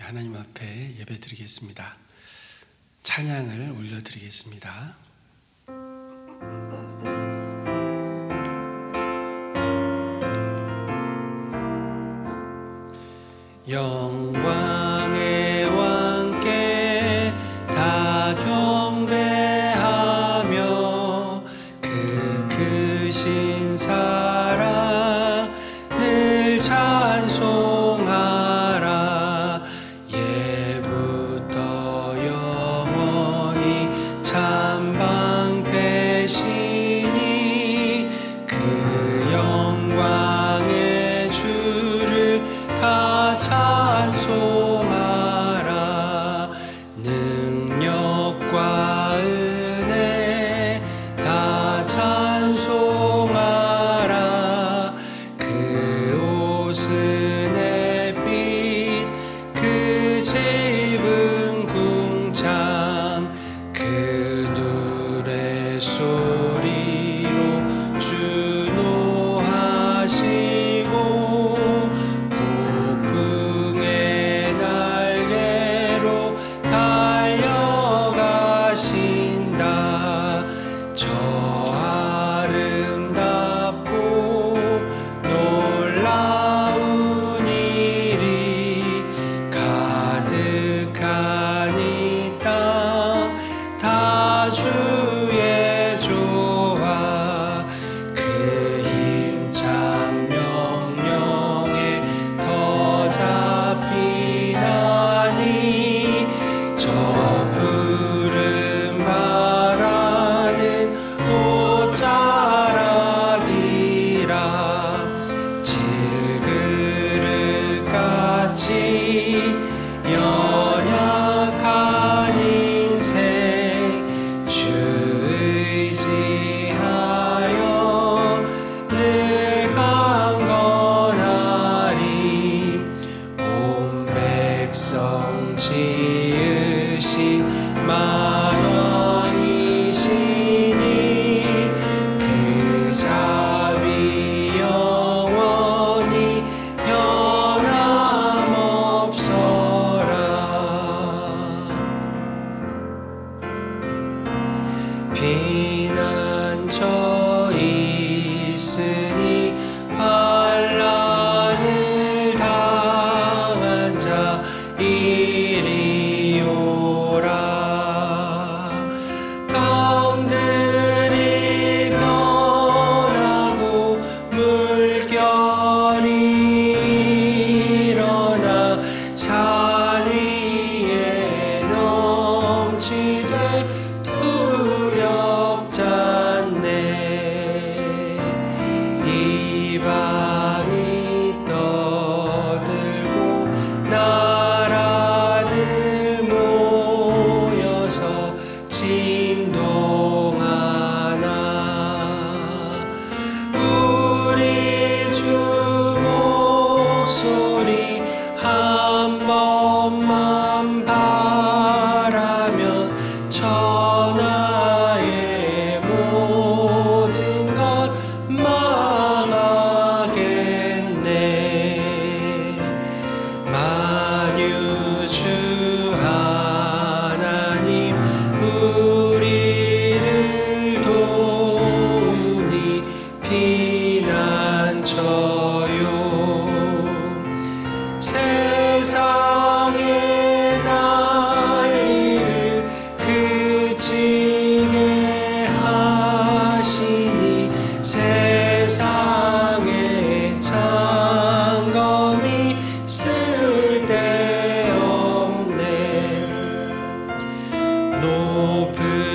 하나님 앞에 예배드리겠습니다. 찬양을 올려드리겠습니다. 영광의 왕께 다 경배하며 그 크신 사랑 늘 찬송하라. 예부터 영원히 참방패시니 그 영광의 주를 다 찬송하라. 능력과 은혜 다 찬송하라. 그 옷은 햇빛 그 짚은 궁창 그 노래 소리로 주노하시고 폭풍의 날개로 달려가신다. 저 아름답고 놀라운 일이 가득한 이 땅 다 주의 조화. 그 힘찬 명령에 더 잡히나니 저 푸른 바다는 옷자락이라. 질그릇같이 연약한 인생 주 의지하여 늘 강건하리. 온 백성 지으신 만왕이시니 그 자비 영원히 변함없어라. 피난처 있으니 환난을 당한 자 이리 오라. 땀들이 변하고 물결이 일어나 산 위에 넘치되 두렵잖네. 이방이 떠들고 나라들 모여서 진동하나. 우리 주 목소리 한 번만 바라면 천하의 모든 것 망하겠네. 만유주 하나님 우리를 도우니 피난처요. 세상의 난리를 그치게 하시니 세상의 창검이 쓸데없네.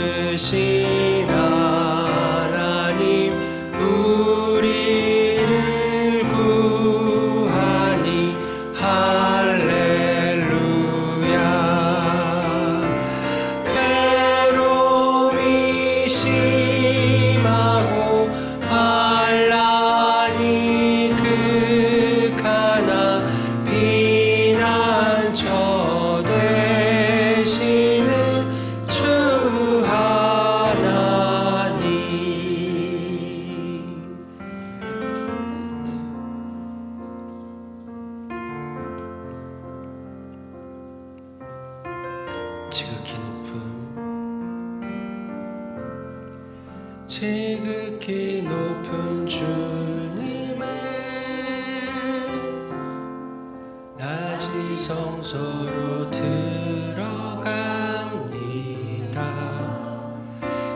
높으신 하나님 우리를 구하니 할렐루야. 괴로움이 심하고 환난 높은 주님의 낮이 성소로 들어갑니다.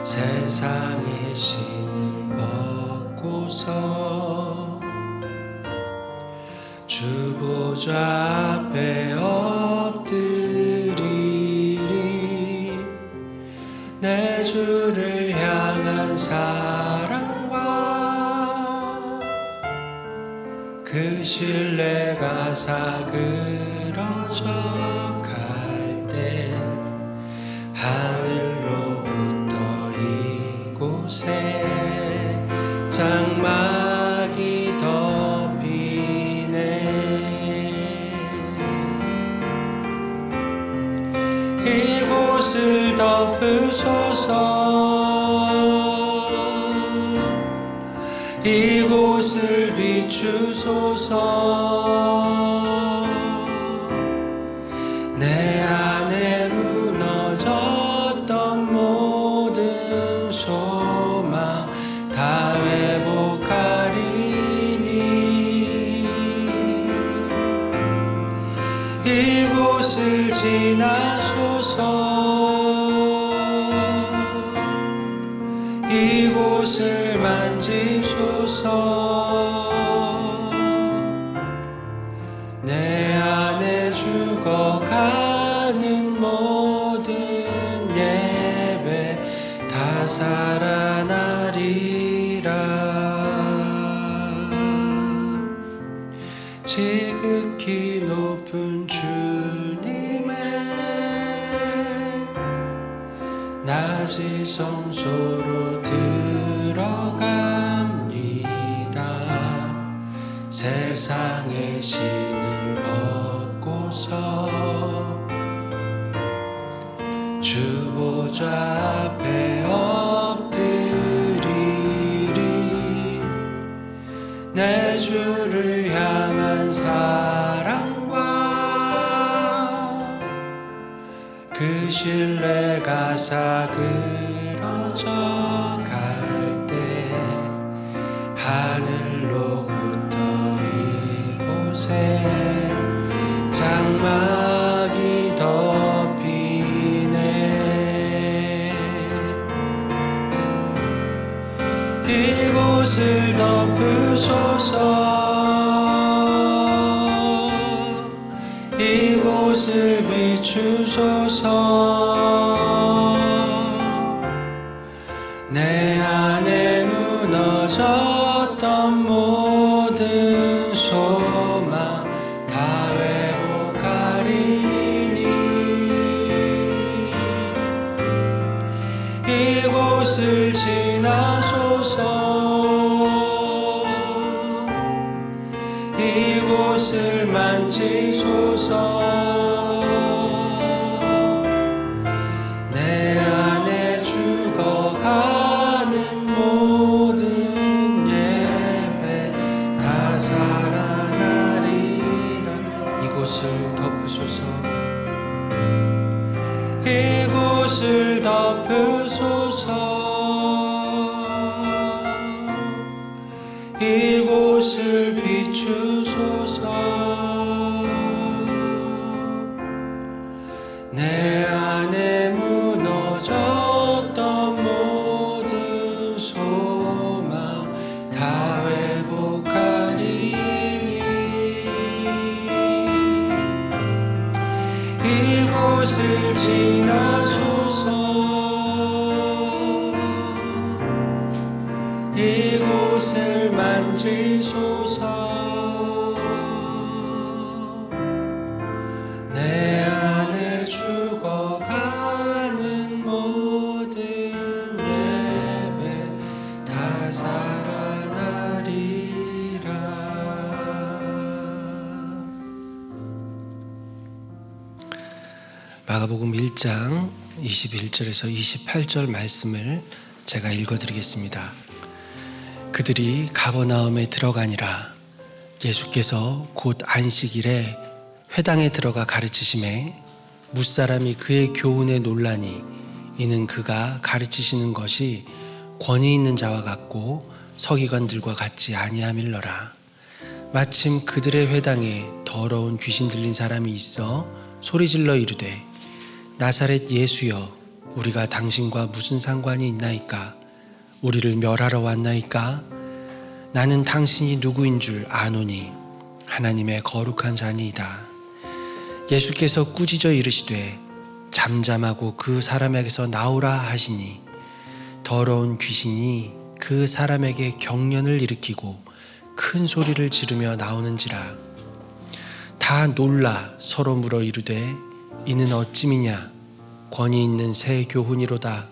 세상의 신을 벗고서 주 보좌 앞에 엎드리리. 내 주를 향한 사랑과 그 신뢰가 사그러져 갈 때 하늘로부터 이곳에 장막이 덮이네. 이곳을 덮으소서. 이곳을 비추소서. 내 안에 무너졌던 모든 소망 다 회복하리니. 이곳을 지나소서. 이곳을 만지소서. 내 안에 죽어가는 모든 예배 다 살아나리라. 지극히 높은 주님의 낮이 성소로 들어갑니다. 세상의 신을 벗고서 주 보좌 앞에 엎드리리. 내 주를 향한 사랑과 그 신뢰가 사그러져 갈 때 하늘로부터 이곳에 장막이 덮이네. 이곳을 덮으소서. 이곳을 비추소서. 내 안에 무너졌던 모든 소망 다 회복하리니. 이곳을 지나소서. 이곳을 만지소서. 내 안에 죽어가는 모든 예배 다 살아나리라. 이곳을 덮으소서. 이곳을 덮으소서. 이곳을 비추소서. 내 안에 무너졌던 모든 소망 다 회복하리니. 이곳을 지나소서. 이곳을 만지소서. 내 안에 죽어가는 모든 예배 다 살아나리라. 마가복음 1장 21절에서 28절 말씀을 제가 읽어드리겠습니다. 그들이 가버나움에 들어가니라. 예수께서 곧 안식일에 회당에 들어가 가르치심에 뭇사람이 그의 교훈에 놀라니 이는 그가 가르치시는 것이 권위 있는 자와 같고 서기관들과 같지 아니함일러라. 마침 그들의 회당에 더러운 귀신 들린 사람이 있어 소리질러 이르되 나사렛 예수여, 우리가 당신과 무슨 상관이 있나이까? 우리를 멸하러 왔나이까? 나는 당신이 누구인 줄 아노니 하나님의 거룩한 자니이다. 예수께서 꾸짖어 이르시되 잠잠하고 그 사람에게서 나오라 하시니 더러운 귀신이 그 사람에게 경련을 일으키고 큰 소리를 지르며 나오는지라. 다 놀라 서로 물어 이르되 이는 어찌미냐? 권위 있는 새 교훈이로다.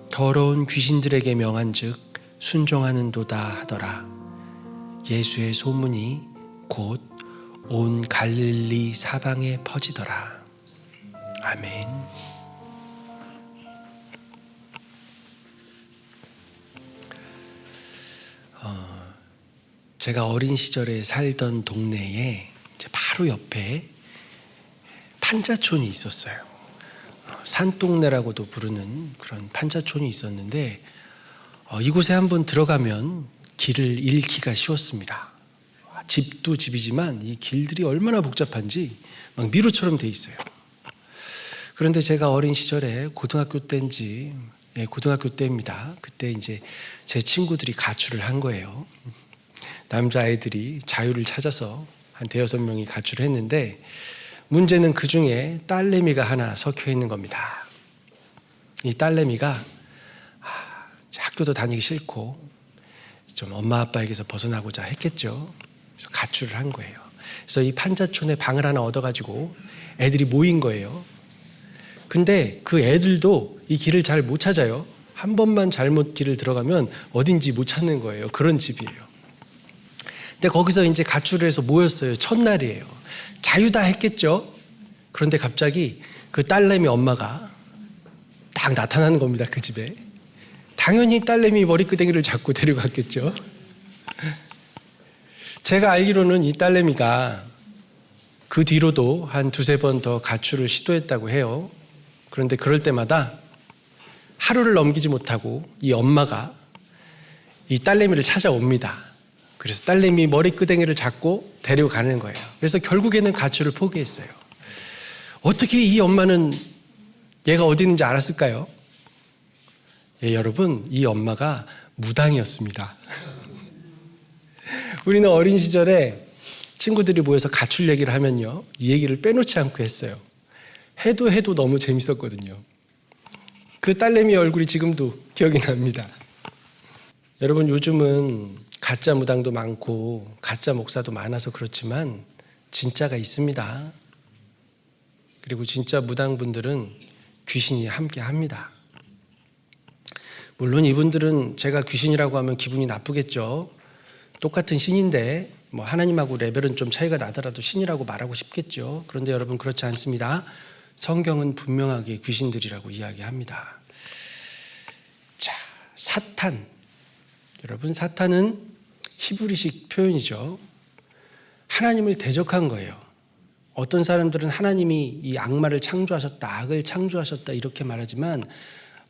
더러운 귀신들에게 명한즉 순종하는도다 하더라. 예수의 소문이 곧 온 갈릴리 사방에 퍼지더라. 아멘. 제가 어린 시절에 살던 동네에 이제 바로 옆에 판자촌이 있었어요. 산동네라고도 부르는 그런 판자촌이 있었는데 이곳에 한번 들어가면 길을 잃기가 쉬웠습니다. 집도 집이지만 이 길들이 얼마나 복잡한지 막 미로처럼 돼 있어요. 그런데 제가 어린 시절에 고등학교 때입니다. 그때 이제 제 친구들이 가출을 한 거예요. 남자아이들이 자유를 찾아서 한 대여섯 명이 가출을 했는데 문제는 그 중에 딸내미가 하나 섞여 있는 겁니다. 이 딸내미가 학교도 다니기 싫고 좀 엄마 아빠에게서 벗어나고자 했겠죠. 그래서 가출을 한 거예요. 그래서 이 판자촌에 방을 하나 얻어가지고 애들이 모인 거예요. 근데 그 애들도 이 길을 잘 못 찾아요. 한 번만 잘못 길을 들어가면 어딘지 못 찾는 거예요. 그런 집이에요. 근데 거기서 이제 가출을 해서 모였어요. 첫날이에요. 자유다 했겠죠. 그런데 갑자기 그 딸내미 엄마가 딱 나타나는 겁니다. 그 집에. 당연히 딸내미 머리끄댕이를 잡고 데려갔겠죠. 제가 알기로는 이 딸내미가 그 뒤로도 한 두세 번 더 가출을 시도했다고 해요. 그런데 그럴 때마다 하루를 넘기지 못하고 이 엄마가 이 딸내미를 찾아옵니다. 그래서 딸내미 머리끄댕이를 잡고 데려가는 거예요. 그래서 결국에는 가출을 포기했어요. 어떻게 이 엄마는 얘가 어디 있는지 알았을까요? 예, 여러분, 이 엄마가 무당이었습니다. 우리는 어린 시절에 친구들이 모여서 가출 얘기를 하면요, 이 얘기를 빼놓지 않고 했어요. 해도 너무 재밌었거든요. 그 딸내미 얼굴이 지금도 기억이 납니다. 여러분, 요즘은 가짜 무당도 많고 가짜 목사도 많아서 그렇지만 진짜가 있습니다. 그리고 진짜 무당분들은 귀신이 함께 합니다. 물론 이분들은 제가 귀신이라고 하면 기분이 나쁘겠죠. 똑같은 신인데 뭐 하나님하고 레벨은 좀 차이가 나더라도 신이라고 말하고 싶겠죠. 그런데 여러분, 그렇지 않습니다. 성경은 분명하게 귀신들이라고 이야기합니다. 자, 사탄. 여러분, 사탄은 히브리식 표현이죠. 하나님을 대적한 거예요. 어떤 사람들은 하나님이 이 악마를 창조하셨다, 악을 창조하셨다 이렇게 말하지만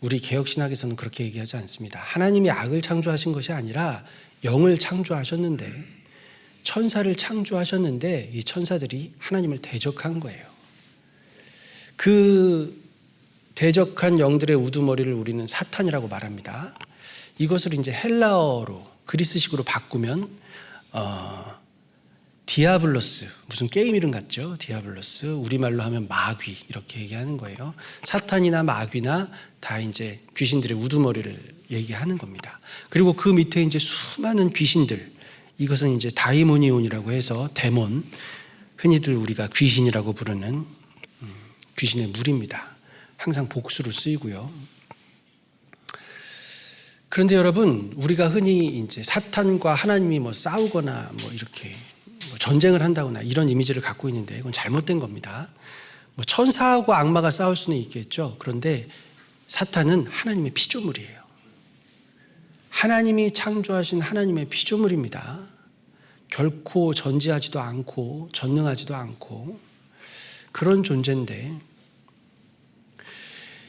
우리 개혁신학에서는 그렇게 얘기하지 않습니다. 하나님이 악을 창조하신 것이 아니라 영을 창조하셨는데, 천사를 창조하셨는데 이 천사들이 하나님을 대적한 거예요. 그 대적한 영들의 우두머리를 우리는 사탄이라고 말합니다. 이것을 이제 헬라어로 그리스식으로 바꾸면 디아블로스, 무슨 게임 이름 같죠? 디아블로스, 우리말로 하면 마귀 이렇게 얘기하는 거예요. 사탄이나 마귀나 다 이제 귀신들의 우두머리를 얘기하는 겁니다. 그리고 그 밑에 이제 수많은 귀신들, 이것은 이제 다이모니온이라고 해서 데몬, 흔히들 우리가 귀신이라고 부르는 귀신의 무리입니다. 항상 복수로 쓰이고요. 그런데 여러분, 우리가 흔히 이제 사탄과 하나님이 뭐 싸우거나 뭐 이렇게 뭐 전쟁을 한다거나 이런 이미지를 갖고 있는데 이건 잘못된 겁니다. 뭐 천사하고 악마가 싸울 수는 있겠죠. 그런데 사탄은 하나님의 피조물이에요. 하나님이 창조하신 하나님의 피조물입니다. 결코 전지하지도 않고 전능하지도 않고 그런 존재인데,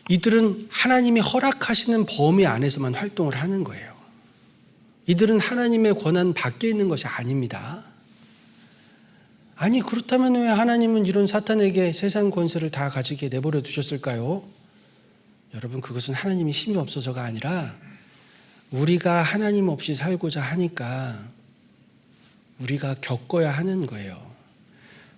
이들은 하나님이 허락하시는 범위 안에서만 활동을 하는 거예요. 이들은 하나님의 권한 밖에 있는 것이 아닙니다. 아니, 그렇다면 왜 하나님은 이런 사탄에게 세상 권세를 다 가지게 내버려 두셨을까요? 여러분, 그것은 하나님이 힘이 없어서가 아니라 우리가 하나님 없이 살고자 하니까 우리가 겪어야 하는 거예요.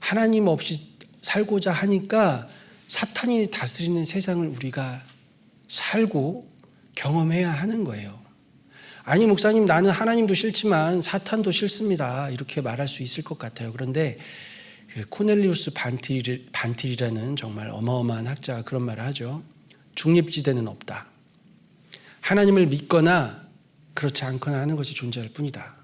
하나님 없이 살고자 하니까 사탄이 다스리는 세상을 우리가 살고 경험해야 하는 거예요. 아니, 목사님, 나는 하나님도 싫지만 사탄도 싫습니다. 이렇게 말할 수 있을 것 같아요. 그런데 코넬리우스 반틸이라는 정말 어마어마한 학자가 그런 말을 하죠. 중립지대는 없다. 하나님을 믿거나 그렇지 않거나 하는 것이 존재할 뿐이다.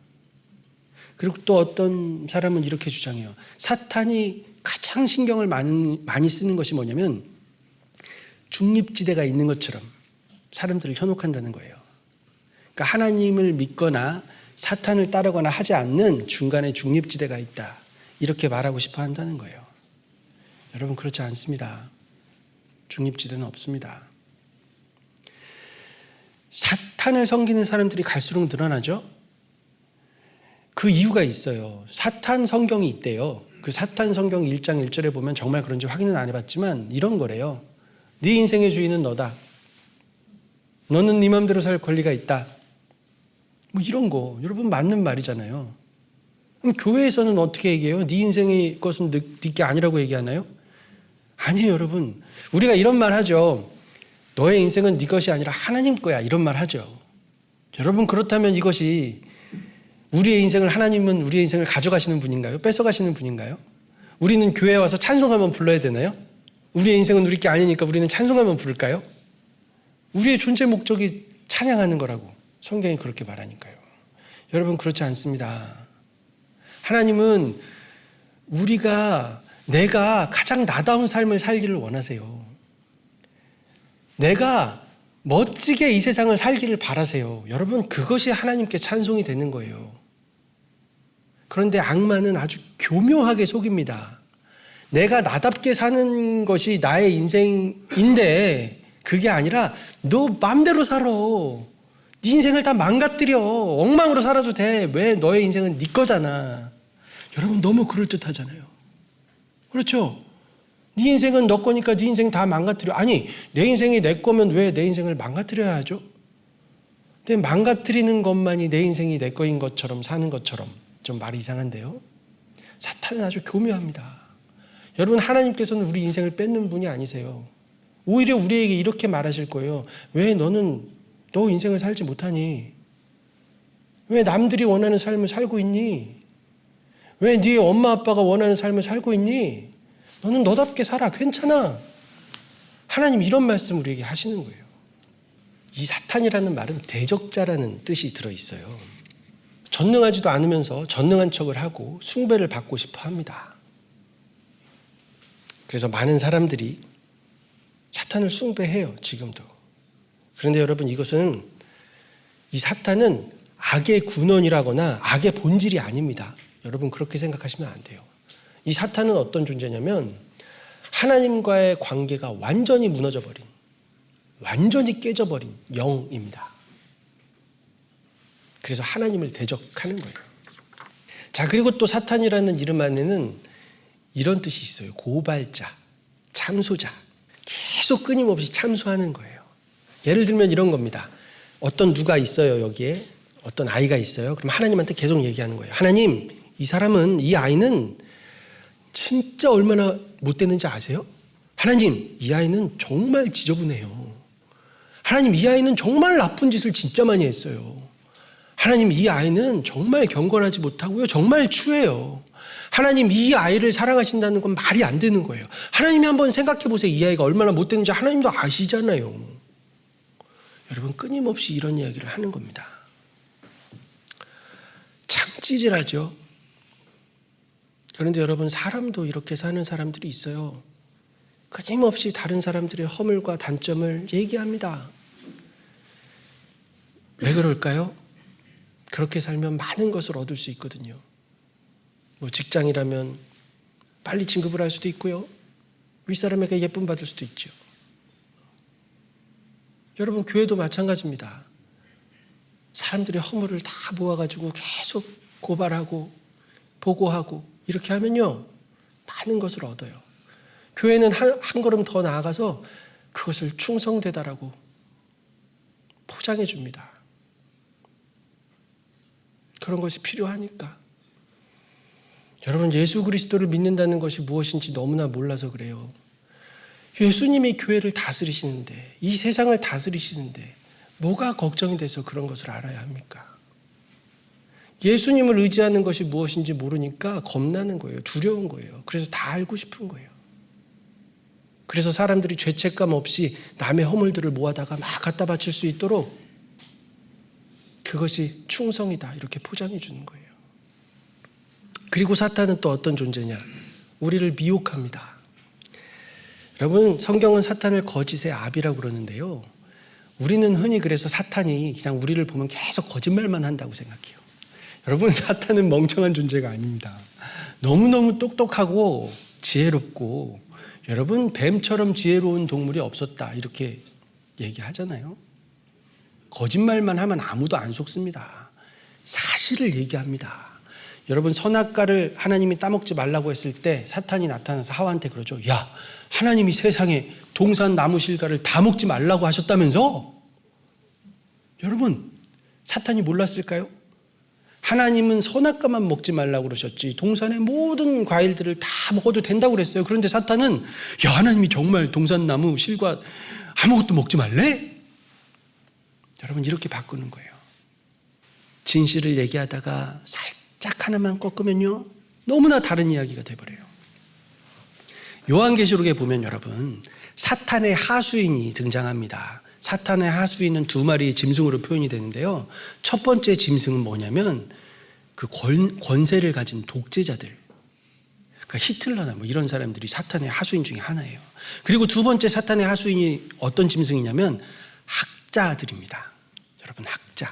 그리고 또 어떤 사람은 이렇게 주장해요. 사탄이 가장 신경을 많이 쓰는 것이 뭐냐면 중립지대가 있는 것처럼 사람들을 현혹한다는 거예요. 그러니까 하나님을 믿거나 사탄을 따르거나 하지 않는 중간에 중립지대가 있다. 이렇게 말하고 싶어 한다는 거예요. 여러분, 그렇지 않습니다. 중립지대는 없습니다. 사탄을 섬기는 사람들이 갈수록 늘어나죠. 그 이유가 있어요. 사탄 성경이 있대요. 그 사탄 성경 1장 1절에 보면 정말 그런지 확인은 안 해봤지만 이런 거래요. 네 인생의 주인은 너다. 너는 네 맘대로 살 권리가 있다. 뭐 이런 거. 여러분, 맞는 말이잖아요. 그럼 교회에서는 어떻게 얘기해요? 네 인생의 것은 네게 아니라고 얘기하나요? 아니에요, 여러분. 우리가 이런 말 하죠. 너의 인생은 네 것이 아니라 하나님 거야. 이런 말 하죠. 여러분, 그렇다면 이것이 우리의 인생을, 하나님은 우리의 인생을 가져가시는 분인가요? 뺏어가시는 분인가요? 우리는 교회에 와서 찬송하면 불러야 되나요? 우리의 인생은 우리 게 아니니까 우리는 찬송하면 부를까요? 우리의 존재 목적이 찬양하는 거라고 성경이 그렇게 말하니까요. 여러분, 그렇지 않습니다. 하나님은 내가 가장 나다운 삶을 살기를 원하세요. 내가 멋지게 이 세상을 살기를 바라세요. 여러분, 그것이 하나님께 찬송이 되는 거예요. 그런데 악마는 아주 교묘하게 속입니다. 내가 나답게 사는 것이 나의 인생인데 그게 아니라 너 맘대로 살아. 네 인생을 다 망가뜨려. 엉망으로 살아도 돼. 왜? 너의 인생은 네 거잖아. 여러분, 너무 그럴듯하잖아요. 그렇죠? 네 인생은 너 거니까 네 인생 다 망가뜨려. 아니, 내 인생이 내 거면 왜 내 인생을 망가뜨려야 하죠? 근데 망가뜨리는 것만이 내 인생이 내 거인 것처럼 사는 것처럼 좀 말이 이상한데요. 사탄은 아주 교묘합니다. 여러분, 하나님께서는 우리 인생을 뺏는 분이 아니세요. 오히려 우리에게 이렇게 말하실 거예요. 왜 너는 너 인생을 살지 못하니? 왜 남들이 원하는 삶을 살고 있니? 왜 네 엄마 아빠가 원하는 삶을 살고 있니? 너는 너답게 살아. 괜찮아. 하나님 이런 말씀 우리에게 하시는 거예요. 이 사탄이라는 말은 대적자라는 뜻이 들어있어요. 전능하지도 않으면서 전능한 척을 하고 숭배를 받고 싶어 합니다. 그래서 많은 사람들이 사탄을 숭배해요, 지금도. 그런데 여러분, 이 사탄은 악의 군원이라거나 악의 본질이 아닙니다. 여러분, 그렇게 생각하시면 안 돼요. 이 사탄은 어떤 존재냐면 하나님과의 관계가 완전히 무너져버린, 완전히 깨져버린 영입니다. 그래서 하나님을 대적하는 거예요. 자, 그리고 또 사탄이라는 이름 안에는 이런 뜻이 있어요. 고발자, 참소자. 계속 끊임없이 참소하는 거예요. 예를 들면 이런 겁니다. 어떤 누가 있어요, 여기에. 어떤 아이가 있어요. 그럼 하나님한테 계속 얘기하는 거예요. 하나님, 이 아이는 진짜 얼마나 못됐는지 아세요? 하나님, 이 아이는 정말 지저분해요. 하나님, 이 아이는 정말 나쁜 짓을 진짜 많이 했어요. 하나님, 이 아이는 정말 경건하지 못하고요. 정말 추해요. 하나님, 이 아이를 사랑하신다는 건 말이 안 되는 거예요. 하나님이 한번 생각해 보세요. 이 아이가 얼마나 못됐는지 하나님도 아시잖아요. 여러분, 끊임없이 이런 이야기를 하는 겁니다. 참 찌질하죠. 그런데 여러분, 사람도 이렇게 사는 사람들이 있어요. 끊임없이 다른 사람들의 허물과 단점을 얘기합니다. 왜 그럴까요? 그렇게 살면 많은 것을 얻을 수 있거든요. 뭐 직장이라면 빨리 진급을 할 수도 있고요. 윗사람에게 예쁨 받을 수도 있죠. 여러분, 교회도 마찬가지입니다. 사람들의 허물을 다 모아가지고 계속 고발하고 보고하고 이렇게 하면요, 많은 것을 얻어요. 교회는 한 걸음 더 나아가서 그것을 충성되다라고 포장해 줍니다. 그런 것이 필요하니까. 여러분, 예수 그리스도를 믿는다는 것이 무엇인지 너무나 몰라서 그래요. 예수님이 교회를 다스리시는데, 이 세상을 다스리시는데 뭐가 걱정이 돼서 그런 것을 알아야 합니까? 예수님을 의지하는 것이 무엇인지 모르니까 겁나는 거예요. 두려운 거예요. 그래서 다 알고 싶은 거예요. 그래서 사람들이 죄책감 없이 남의 허물들을 모아다가 막 갖다 바칠 수 있도록 그것이 충성이다 이렇게 포장해 주는 거예요. 그리고 사탄은 또 어떤 존재냐? 우리를 미혹합니다. 여러분, 성경은 사탄을 거짓의 아비라고 그러는데요, 우리는 흔히 그래서 사탄이 그냥 우리를 보면 계속 거짓말만 한다고 생각해요. 여러분, 사탄은 멍청한 존재가 아닙니다. 너무너무 똑똑하고 지혜롭고, 여러분, 뱀처럼 지혜로운 동물이 없었다 이렇게 얘기하잖아요. 거짓말만 하면 아무도 안 속습니다. 사실을 얘기합니다. 여러분, 선악과를 하나님이 따먹지 말라고 했을 때 사탄이 나타나서 하와한테 그러죠. 야, 하나님이 세상에 동산 나무 실과를 다 먹지 말라고 하셨다면서? 여러분, 사탄이 몰랐을까요? 하나님은 선악과만 먹지 말라고 그러셨지 동산의 모든 과일들을 다 먹어도 된다고 그랬어요. 그런데 사탄은 야, 하나님이 정말 동산나무 실과 아무것도 먹지 말래? 여러분, 이렇게 바꾸는 거예요. 진실을 얘기하다가 살짝 하나만 꺾으면요, 너무나 다른 이야기가 돼버려요. 요한계시록에 보면 여러분, 사탄의 하수인이 등장합니다. 사탄의 하수인은 두 마리의 짐승으로 표현이 되는데요, 첫 번째 짐승은 뭐냐면 그 권세를 가진 독재자들, 그러니까 히틀러나 뭐 이런 사람들이 사탄의 하수인 중에 하나예요. 그리고 두 번째 사탄의 하수인이 어떤 짐승이냐면 학자들입니다. 여러분, 학자.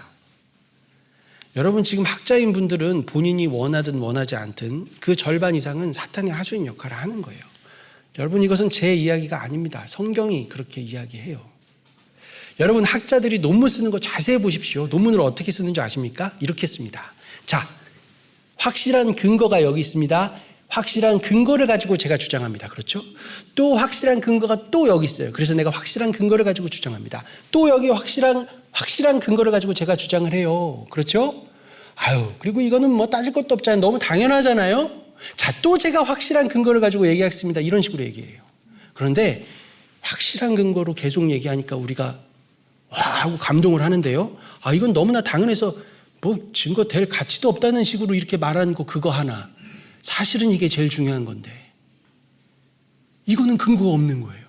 여러분, 지금 학자인 분들은 본인이 원하든 원하지 않든 그 절반 이상은 사탄의 하수인 역할을 하는 거예요. 여러분, 이것은 제 이야기가 아닙니다. 성경이 그렇게 이야기해요. 여러분, 학자들이 논문 쓰는 거 자세히 보십시오. 논문을 어떻게 쓰는지 아십니까? 이렇게 씁니다. 자, 확실한 근거가 여기 있습니다. 확실한 근거를 가지고 제가 주장합니다. 그렇죠? 또 확실한 근거가 또 여기 있어요. 그래서 내가 확실한 근거를 가지고 주장합니다. 또 여기 확실한 근거를 가지고 제가 주장을 해요. 그렇죠? 그리고 이거는 뭐 따질 것도 없잖아요. 너무 당연하잖아요. 자, 또 제가 확실한 근거를 가지고 얘기하겠습니다. 이런 식으로 얘기해요. 그런데 확실한 근거로 계속 얘기하니까 우리가 와 하고 감동을 하는데요, 이건 너무나 당연해서 뭐 증거 될 가치도 없다는 식으로 이렇게 말하는 거 그거 하나, 사실은 이게 제일 중요한 건데 이거는 근거가 없는 거예요.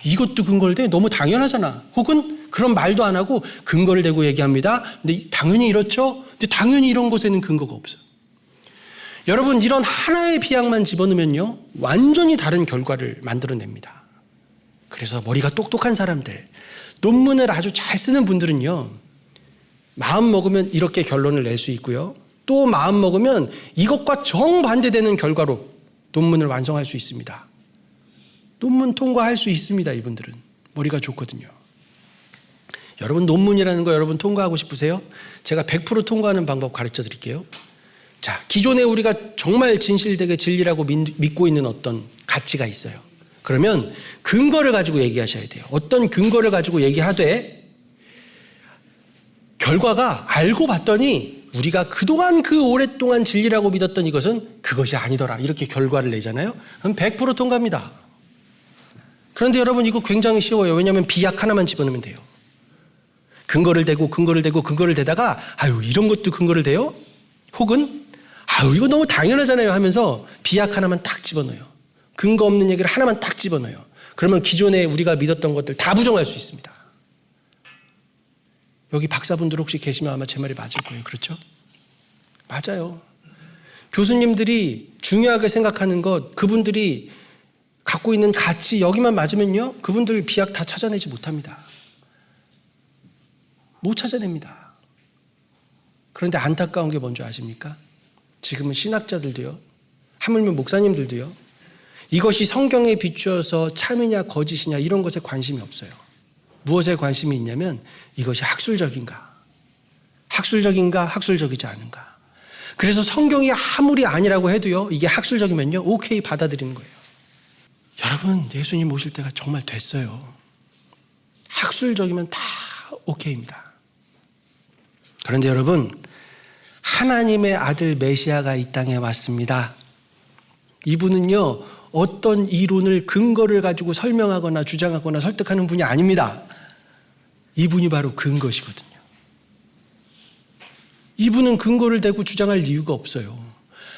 이것도 근거를 대? 너무 당연하잖아. 혹은 그런 말도 안 하고 근거를 대고 얘기합니다. 근데 당연히 이렇죠? 근데 당연히 이런 것에는 근거가 없어요. 여러분, 이런 하나의 비약만 집어넣으면요, 완전히 다른 결과를 만들어냅니다. 그래서 머리가 똑똑한 사람들, 논문을 아주 잘 쓰는 분들은요, 마음 먹으면 이렇게 결론을 낼 수 있고요, 또 마음 먹으면 이것과 정반대되는 결과로 논문을 완성할 수 있습니다. 논문 통과할 수 있습니다. 이분들은 머리가 좋거든요. 여러분, 논문이라는 거 여러분 통과하고 싶으세요? 제가 100% 통과하는 방법 가르쳐 드릴게요. 자, 기존에 우리가 정말 진실되게 진리라고 믿고 있는 어떤 가치가 있어요. 그러면 근거를 가지고 얘기하셔야 돼요. 어떤 근거를 가지고 얘기하되 결과가 알고 봤더니 우리가 그동안 그 오랫동안 진리라고 믿었던 이것은 그것이 아니더라, 이렇게 결과를 내잖아요. 그럼 100% 통과합니다. 그런데 여러분, 이거 굉장히 쉬워요. 왜냐하면 비약 하나만 집어넣으면 돼요. 근거를 대고 근거를 대다가 이런 것도 근거를 대요? 혹은 이거 너무 당연하잖아요 하면서 비약 하나만 딱 집어넣어요. 근거 없는 얘기를 하나만 딱 집어넣어요. 그러면 기존에 우리가 믿었던 것들 다 부정할 수 있습니다. 여기 박사분들 혹시 계시면 아마 제 말이 맞을 거예요. 그렇죠? 맞아요. 교수님들이 중요하게 생각하는 것, 그분들이 갖고 있는 가치 여기만 맞으면요, 그분들 비약 다 찾아내지 못합니다. 못 찾아냅니다. 그런데 안타까운 게 뭔지 아십니까? 지금은 신학자들도요, 하물며 목사님들도요, 이것이 성경에 비추어서 참이냐 거짓이냐 이런 것에 관심이 없어요. 무엇에 관심이 있냐면 이것이 학술적인가, 학술적인가, 학술적이지 않은가. 그래서 성경이 아무리 아니라고 해도요, 이게 학술적이면요, 오케이 받아들이는 거예요. 여러분, 예수님 오실 때가 정말 됐어요. 학술적이면 다 오케이입니다. 그런데 여러분, 하나님의 아들 메시아가 이 땅에 왔습니다. 이분은요, 어떤 이론을 근거를 가지고 설명하거나 주장하거나 설득하는 분이 아닙니다. 이분이 바로 근거시거든요. 이분은 근거를 대고 주장할 이유가 없어요.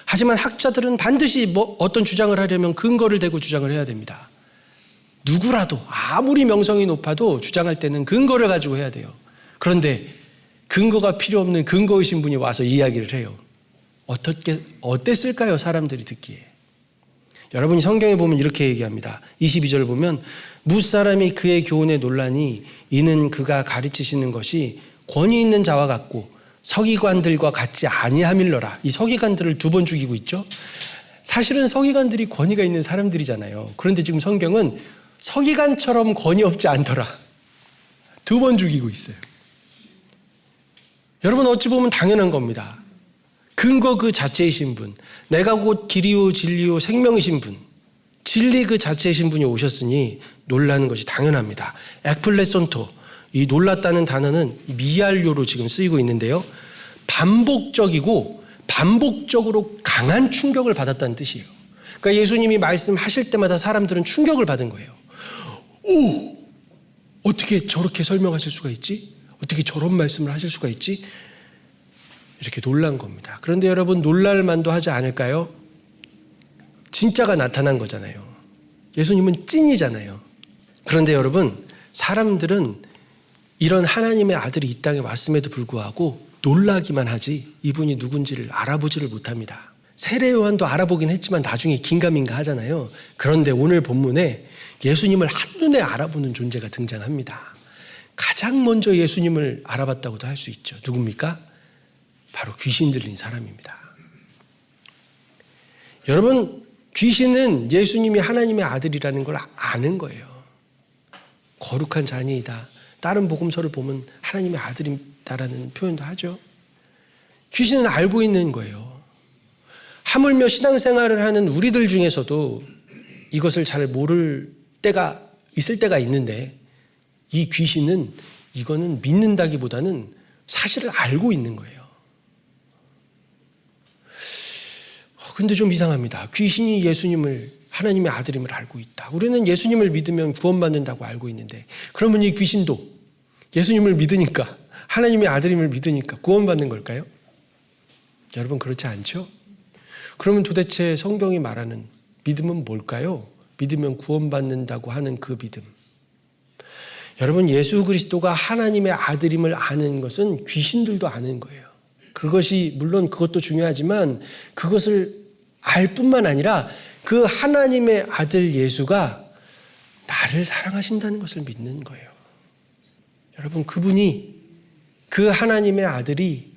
하지만 학자들은 반드시 어떤 주장을 하려면 근거를 대고 주장을 해야 됩니다. 누구라도 아무리 명성이 높아도 주장할 때는 근거를 가지고 해야 돼요. 그런데 근거가 필요 없는 근거이신 분이 와서 이야기를 해요. 어땠을까요? 사람들이 듣기에. 여러분이 성경에 보면 이렇게 얘기합니다. 22절 보면 무사람이 그의 교훈에 놀라니 이는 그가 가르치시는 것이 권위 있는 자와 같고 서기관들과 같지 아니함일러라. 이 서기관들을 2번 죽이고 있죠. 사실은 서기관들이 권위가 있는 사람들이잖아요. 그런데 지금 성경은 서기관처럼 권위 없지 않더라. 2번 죽이고 있어요. 여러분 어찌 보면 당연한 겁니다. 근거 그 자체이신 분, 내가 곧 길이요 진리요 생명이신 분, 진리 그 자체이신 분이 오셨으니 놀라는 것이 당연합니다. 에클레손토, 이 놀랐다는 단어는 미알료로 지금 쓰이고 있는데요. 반복적이고 반복적으로 강한 충격을 받았다는 뜻이에요. 그러니까 예수님이 말씀하실 때마다 사람들은 충격을 받은 거예요. 오! 어떻게 저렇게 설명하실 수가 있지? 어떻게 저런 말씀을 하실 수가 있지? 이렇게 놀란 겁니다. 그런데 여러분 놀랄 만도 하지 않을까요? 진짜가 나타난 거잖아요. 예수님은 찐이잖아요. 그런데 여러분 사람들은 이런 하나님의 아들이 이 땅에 왔음에도 불구하고 놀라기만 하지 이분이 누군지를 알아보지를 못합니다. 세례 요한도 알아보긴 했지만 나중에 긴가민가 하잖아요. 그런데 오늘 본문에 예수님을 한눈에 알아보는 존재가 등장합니다. 가장 먼저 예수님을 알아봤다고도 할 수 있죠. 누굽니까? 바로 귀신 들린 사람입니다. 여러분, 귀신은 예수님이 하나님의 아들이라는 걸 아는 거예요. 거룩한 자녀이다. 다른 복음서를 보면 하나님의 아들이다라는 표현도 하죠. 귀신은 알고 있는 거예요. 하물며 신앙생활을 하는 우리들 중에서도 이것을 잘 모를 때가 있을 때가 있는데 이 귀신은 이거는 믿는다기보다는 사실을 알고 있는 거예요. 근데 좀 이상합니다. 귀신이 예수님을 하나님의 아들임을 알고 있다. 우리는 예수님을 믿으면 구원받는다고 알고 있는데 그러면 이 귀신도 예수님을 믿으니까 하나님의 아들임을 믿으니까 구원받는 걸까요? 여러분 그렇지 않죠? 그러면 도대체 성경이 말하는 믿음은 뭘까요? 믿으면 구원받는다고 하는 그 믿음. 여러분 예수 그리스도가 하나님의 아들임을 아는 것은 귀신들도 아는 거예요. 그것이 물론 그것도 중요하지만 그것을 알 뿐만 아니라 그 하나님의 아들 예수가 나를 사랑하신다는 것을 믿는 거예요. 여러분 그분이 그 하나님의 아들이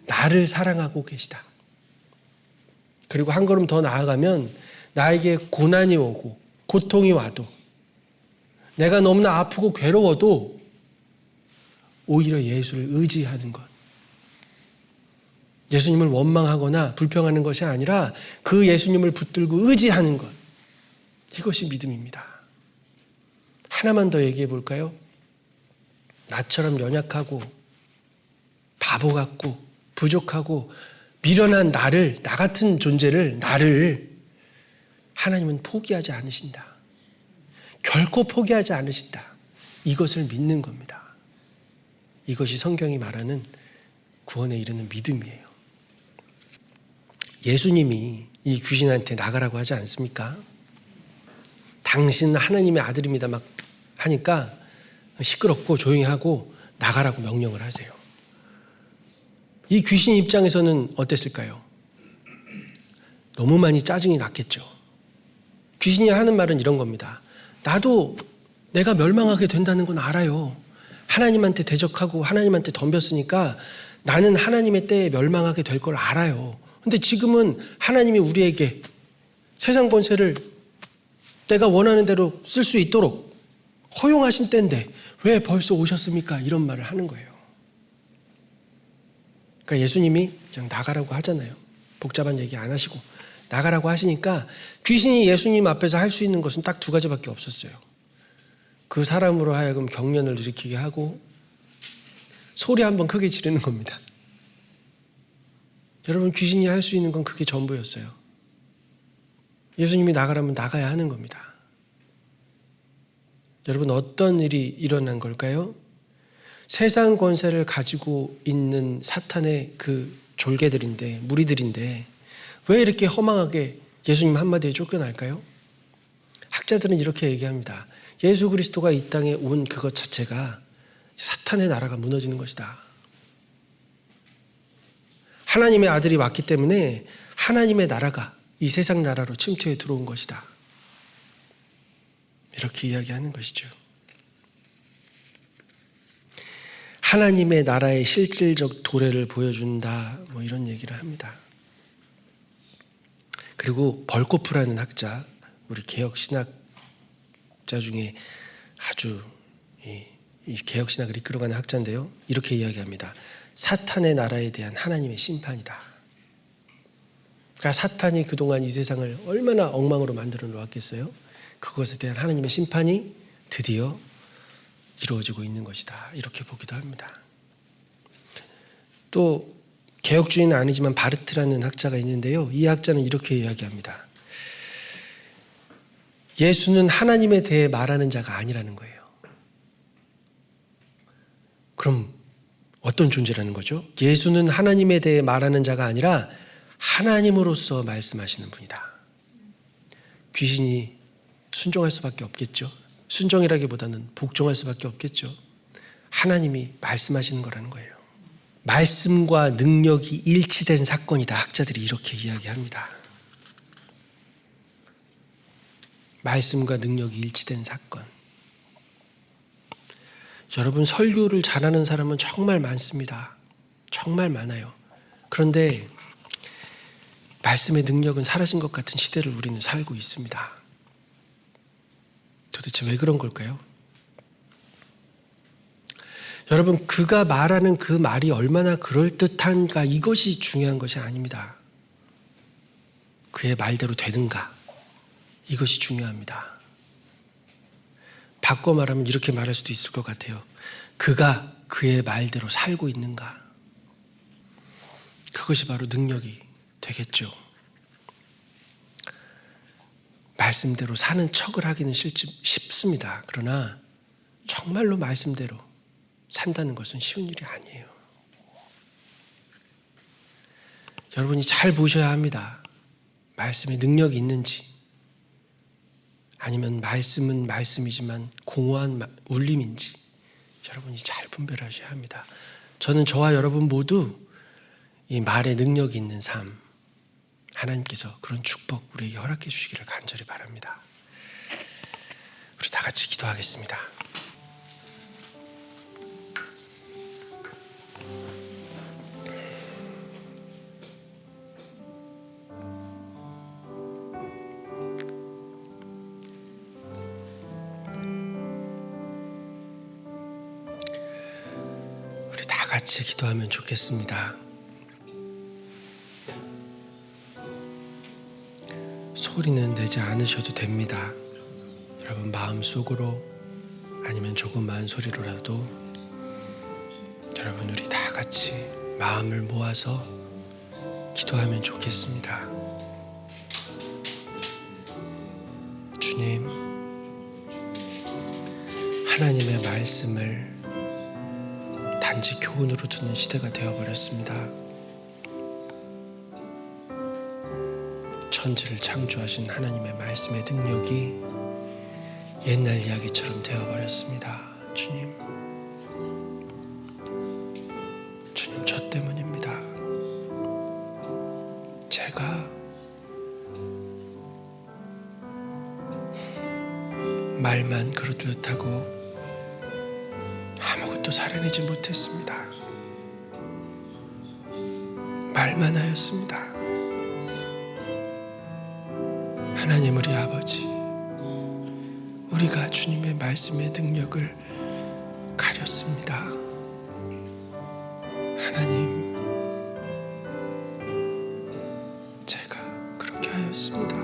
나를 사랑하고 계시다. 그리고 한 걸음 더 나아가면 나에게 고난이 오고 고통이 와도 내가 너무나 아프고 괴로워도 오히려 예수를 의지하는 것. 예수님을 원망하거나 불평하는 것이 아니라 그 예수님을 붙들고 의지하는 것. 이것이 믿음입니다. 하나만 더 얘기해 볼까요? 나처럼 연약하고 바보 같고 부족하고 미련한 나를, 나 같은 존재를, 나를 하나님은 포기하지 않으신다. 결코 포기하지 않으신다. 이것을 믿는 겁니다. 이것이 성경이 말하는 구원에 이르는 믿음이에요. 예수님이 이 귀신한테 나가라고 하지 않습니까? 당신은 하나님의 아들입니다 막 하니까 시끄럽고 조용히 하고 나가라고 명령을 하세요. 이 귀신 입장에서는 어땠을까요? 너무 많이 짜증이 났겠죠. 귀신이 하는 말은 이런 겁니다. 나도 내가 멸망하게 된다는 건 알아요. 하나님한테 대적하고 하나님한테 덤볐으니까 나는 하나님의 때에 멸망하게 될 걸 알아요. 근데 지금은 하나님이 우리에게 세상 권세를 내가 원하는 대로 쓸 수 있도록 허용하신 때인데 왜 벌써 오셨습니까? 이런 말을 하는 거예요. 그러니까 예수님이 그냥 나가라고 하잖아요. 복잡한 얘기 안 하시고 나가라고 하시니까 귀신이 예수님 앞에서 할 수 있는 것은 딱 2가지밖에 없었어요. 그 사람으로 하여금 경련을 일으키게 하고 소리 한번 크게 지르는 겁니다. 여러분, 귀신이 할 수 있는 건 그게 전부였어요. 예수님이 나가라면 나가야 하는 겁니다. 여러분, 어떤 일이 일어난 걸까요? 세상 권세를 가지고 있는 사탄의 그 졸개들인데, 무리들인데 왜 이렇게 허망하게 예수님 한마디에 쫓겨날까요? 학자들은 이렇게 얘기합니다. 예수 그리스도가 이 땅에 온 그것 자체가 사탄의 나라가 무너지는 것이다. 하나님의 아들이 왔기 때문에 하나님의 나라가 이 세상 나라로 침투해 들어온 것이다. 이렇게 이야기하는 것이죠. 하나님의 나라의 실질적 도래를 보여준다, 뭐 이런 얘기를 합니다. 그리고 벌코프라는 학자, 우리 개혁 신학자 중에 아주 이 개혁 신학을 이끌어가는 학자인데요. 이렇게 이야기합니다. 사탄의 나라에 대한 하나님의 심판이다. 그러니까 사탄이 그동안 이 세상을 얼마나 엉망으로 만들어 놓았겠어요? 그것에 대한 하나님의 심판이 드디어 이루어지고 있는 것이다. 이렇게 보기도 합니다. 또 개혁주의는 아니지만 바르트라는 학자가 있는데요. 이 학자는 이렇게 이야기합니다. 예수는 하나님에 대해 말하는 자가 아니라는 거예요. 그럼 어떤 존재라는 거죠? 예수는 하나님에 대해 말하는 자가 아니라 하나님으로서 말씀하시는 분이다. 귀신이 순종할 수밖에 없겠죠. 순종이라기보다는 복종할 수밖에 없겠죠. 하나님이 말씀하시는 거라는 거예요. 말씀과 능력이 일치된 사건이다. 학자들이 이렇게 이야기합니다. 말씀과 능력이 일치된 사건. 여러분, 설교를 잘하는 사람은 정말 많습니다. 정말 많아요. 그런데 말씀의 능력은 사라진 것 같은 시대를 우리는 살고 있습니다. 도대체 왜 그런 걸까요? 여러분, 그가 말하는 그 말이 얼마나 그럴듯한가, 이것이 중요한 것이 아닙니다. 그의 말대로 되는가, 이것이 중요합니다. 바꿔 말하면 이렇게 말할 수도 있을 것 같아요. 그가 그의 말대로 살고 있는가, 그것이 바로 능력이 되겠죠. 말씀대로 사는 척을 하기는 쉽습니다. 그러나 정말로 말씀대로 산다는 것은 쉬운 일이 아니에요. 여러분이 잘 보셔야 합니다. 말씀에 능력이 있는지, 아니면 말씀은 말씀이지만 공허한 울림인지 여러분이 잘 분별하셔야 합니다. 저는 저와 여러분 모두 이 말에 능력이 있는 삶, 하나님께서 그런 축복 우리에게 허락해 주시기를 간절히 바랍니다. 우리 다 같이 기도하겠습니다. 우리 다 같이 기도하면 좋겠습니다. 소리는 내지 않으셔도 됩니다. 여러분 마음속으로 아니면 조그마한 소리로라도 여러분 우리 다 같이 마음을 모아서 기도하면 좋겠습니다. 주님, 하나님의 말씀을 단지 교훈으로 듣는 시대가 되어버렸습니다. 천지를 창조하신 하나님의 말씀의 능력이 옛날 이야기처럼 되어버렸습니다. 주님, 저 때문입니다. 제가 말만 그렇듯하고 아무것도 살아내지 못했습니다. 말만 하였습니다. 하나님, 우리 아버지, 우리가 주님의 말씀의 능력을 가렸습니다. 하나님, 하였습니다.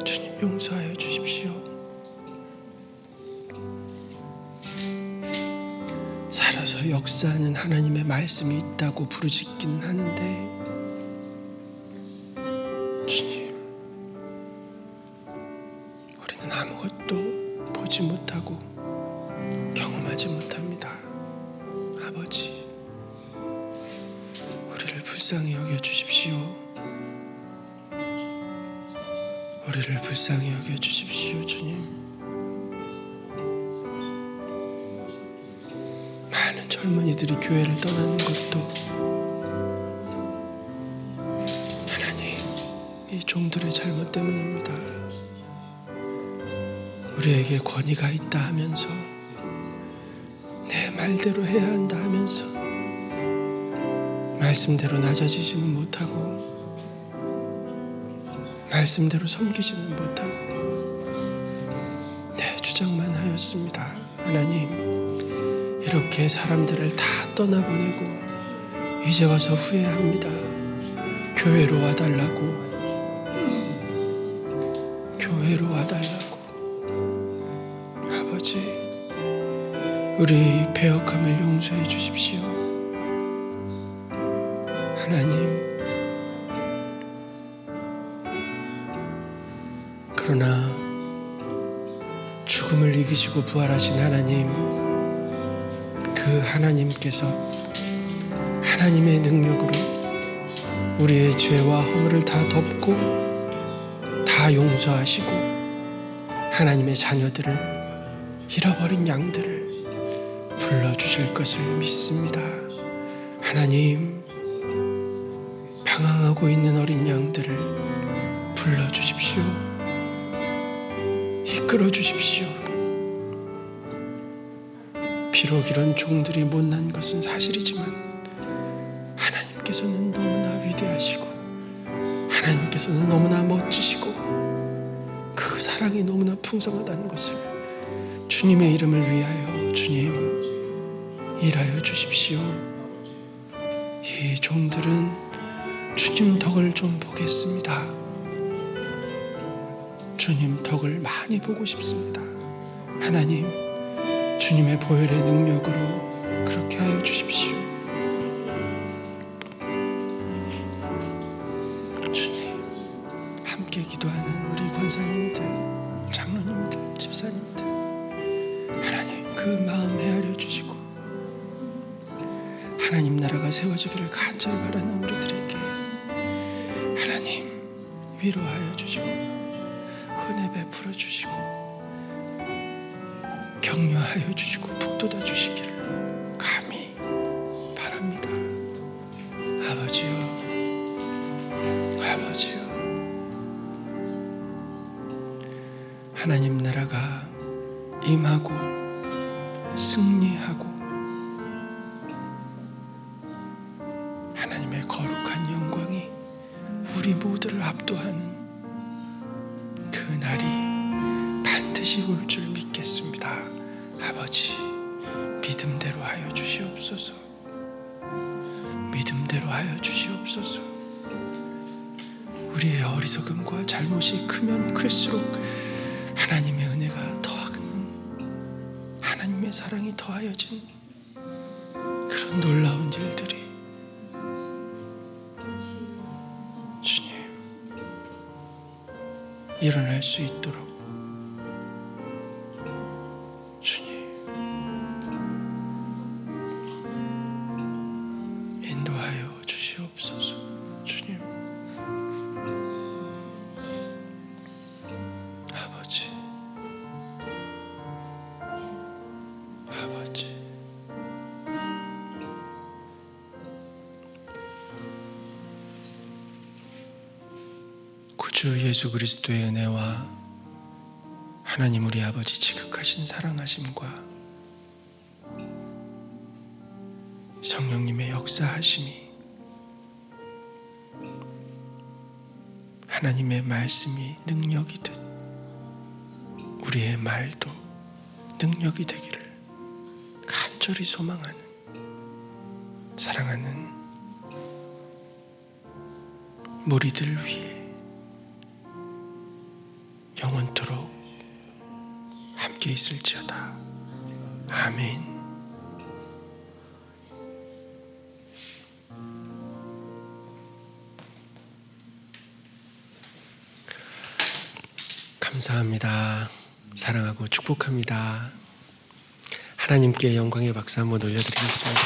주님 용서하여 주십시오. 살아서 역사하는 하나님의 말씀이 있다고 부르짖기는 하는데 주님, 우리는 아무것도 보지 못하고 경험하지 못합니다. 아버지, 우리를 불쌍히 여겨주십시오. 우리를 불쌍히 여겨주십시오. 주님, 많은 젊은이들이 교회를 떠나는 것도 하나님, 이 종들의 잘못 때문입니다. 우리에게 권위가 있다 하면서, 내 말대로 해야 한다 하면서 말씀대로 낮아지지는 못하고 말씀대로 섬기지는 못하고 내 주장만 하였습니다. 하나님, 이렇게 사람들을 다 떠나보내고 이제 와서 후회합니다. 교회로 와달라고, 교회로 와달라고. 아버지, 우리의 배역함을 용서해 주십시오. 하나님, 그러나 죽음을 이기시고 부활하신 하나님, 그 하나님께서 하나님의 능력으로 우리의 죄와 허물을 다 덮고 다 용서하시고 하나님의 자녀들을, 잃어버린 양들을 불러주실 것을 믿습니다. 하나님, 방황하고 있는 어린 양들을 불러주십시오. 이끌어 주십시오. 비록 이런 종들이 못난 것은 사실이지만 하나님께서는 너무나 위대하시고 하나님께서는 너무나 멋지시고 그 사랑이 너무나 풍성하다는 것을 주님의 이름을 위하여 주님 일하여 주십시오. 이 종들은 주님 덕을 좀 보겠습니다. 주님 덕을 많이 보고 싶습니다. 하나님, 주님의 보혈의 능력으로 그렇게 하여 주십시오. 주님, 함께 기도하는 우리 권사님들, 장로님들, 집사님들, 하나님 그 마음 헤아려 주시고 하나님 나라가 세워지기를 간절히 바라는 우리들에게 하나님 위로하여 주시고 은혜 베풀어 주시고 격려하여 주시고 북돋아 주시기를 감히 바랍니다. 아버지요, 아버지요, 하나님 나라가 임하고 승리하고 하나님의 거룩한 영광이 우리 모두를 압도하는 그 날이 반드시 올 줄 믿겠습니다. 아버지, 믿음대로 하여 주시옵소서. 믿음대로 하여 주시옵소서. 우리의 어리석음과 잘못이 크면 클수록 하나님의 은혜가 더하는, 하나님의 사랑이 더하여진 그런 놀라운 일들이 주님 일어날 수 있도록 주님 인도하여 주시옵소서. 주님, 아버지, 아버지, 구주 예수 그리스도의 은혜와 하나님 우리 아버지 지극하신 사랑하심과 성령님의 역사하심이, 하나님의 말씀이 능력이듯 우리의 말도 능력이 되기를 간절히 소망하는 사랑하는 무리들 위해 영원토록 함께 있을지어다. 아멘. 감사합니다. 사랑하고 축복합니다. 하나님께 영광의 박수 한번 올려드리겠습니다.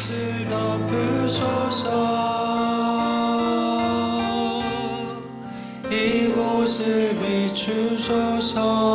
이곳을 덮으소서, 이곳을 비추소서.